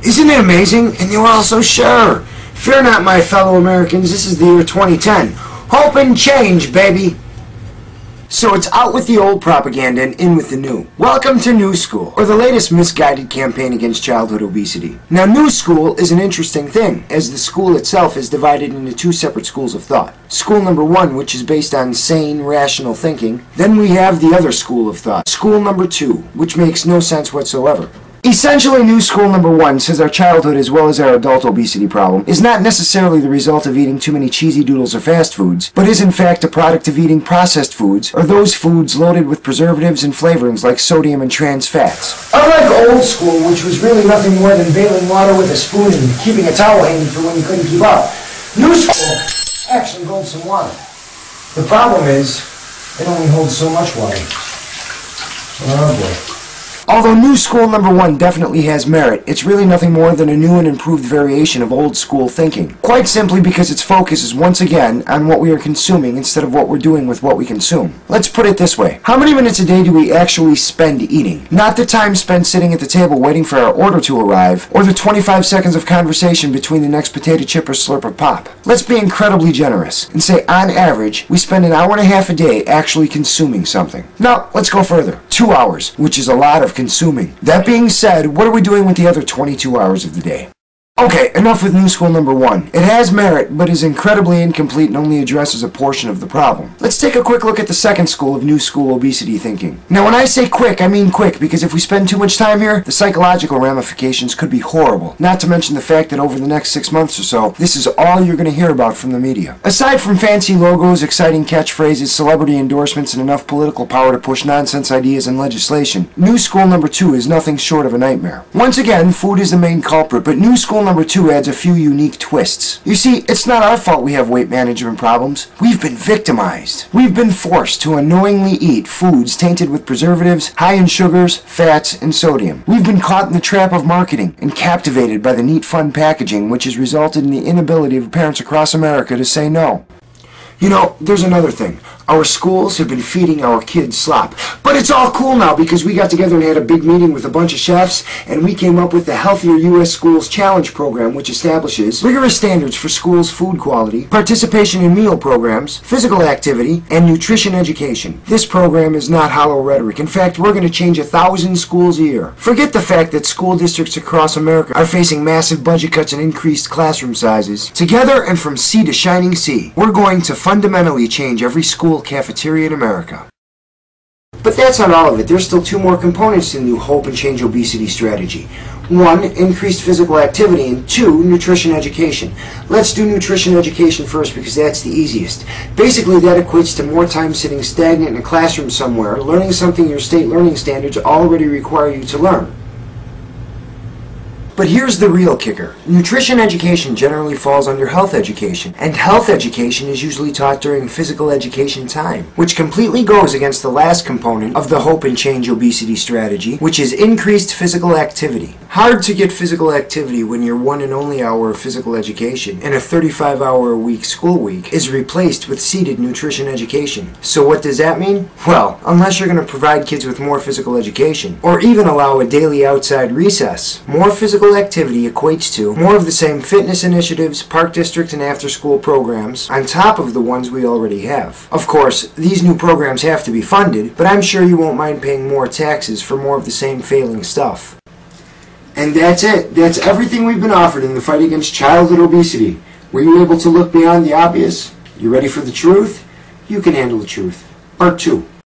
Isn't it amazing? And you're all so sure. Fear not, my fellow Americans, this is the year 2010. Hope and change, baby. So it's out with the old propaganda and in with the new. Welcome to New School, or the latest misguided campaign against childhood obesity. Now, New School is an interesting thing, as the school itself is divided into two separate schools of thought. School number one, which is based on sane, rational thinking. Then we have the other school of thought, school number two, which makes no sense whatsoever. Essentially, New School number one says our childhood as well as our adult obesity problem is not necessarily the result of eating too many cheesy doodles or fast foods, but is in fact a product of eating processed foods, or those foods loaded with preservatives and flavorings like sodium and trans fats. Unlike old school, which was really nothing more than bailing water with a spoon and keeping a towel hanging for when you couldn't keep up, New School actually holds some water. The problem is, it only holds so much water. Oh boy. Although New School number one definitely has merit, it's really nothing more than a new and improved variation of old school thinking. Quite simply because its focus is once again on what we are consuming instead of what we're doing with what we consume. Let's put it this way. How many minutes a day do we actually spend eating? Not the time spent sitting at the table waiting for our order to arrive, or the 25 seconds of conversation between the next potato chip or slurp of pop. Let's be incredibly generous and say on average we spend an hour and a half a day actually consuming something. Now, let's go further. 2 hours, which is a lot of consuming. That being said, what are we doing with the other 22 hours of the day? Okay, enough with New School number one. It has merit, but is incredibly incomplete and only addresses a portion of the problem. Let's take a quick look at the second school of New School obesity thinking. Now, when I say quick, I mean quick, because if we spend too much time here, the psychological ramifications could be horrible. Not to mention the fact that over the next 6 months or so, this is all you're going to hear about from the media. Aside from fancy logos, exciting catchphrases, celebrity endorsements, and enough political power to push nonsense ideas and legislation, New School number two is nothing short of a nightmare. Once again, food is the main culprit, but New School number two adds a few unique twists. You see, it's not our fault we have weight management problems. We've been victimized. We've been forced to unknowingly eat foods tainted with preservatives, high in sugars, fats, and sodium. We've been caught in the trap of marketing and captivated by the neat, fun packaging, which has resulted in the inability of parents across America to say no. You know, there's another thing. Our schools have been feeding our kids slop. But it's all cool now because we got together and had a big meeting with a bunch of chefs, and we came up with the Healthier U.S. Schools Challenge program, which establishes rigorous standards for schools' food quality, participation in meal programs, physical activity, and nutrition education. This program is not hollow rhetoric. In fact, we're going to change 1,000 schools a year. Forget the fact that school districts across America are facing massive budget cuts and increased classroom sizes. Together and from sea to shining sea, we're going to fundamentally change every school cafeteria in America. But that's not all of it. There's still two more components to the new Hope and Change obesity strategy. One, increased physical activity, and two, nutrition education. Let's do nutrition education first because that's the easiest. Basically, that equates to more time sitting stagnant in a classroom somewhere, learning something your state learning standards already require you to learn. But here's the real kicker. Nutrition education generally falls under health education, and health education is usually taught during physical education time, which completely goes against the last component of the Hope and Change obesity strategy, which is increased physical activity. Hard to get physical activity when your one and only hour of physical education in a 35-hour-a-week school week is replaced with seated nutrition education. So what does that mean? Well, unless you're going to provide kids with more physical education, or even allow a daily outside recess, more physical activity equates to more of the same fitness initiatives, park district, and after-school programs on top of the ones we already have. Of course, these new programs have to be funded, but I'm sure you won't mind paying more taxes for more of the same failing stuff. And that's it. That's everything we've been offered in the fight against childhood obesity. Were you able to look beyond the obvious? You ready for the truth? You can handle the truth. Part 2.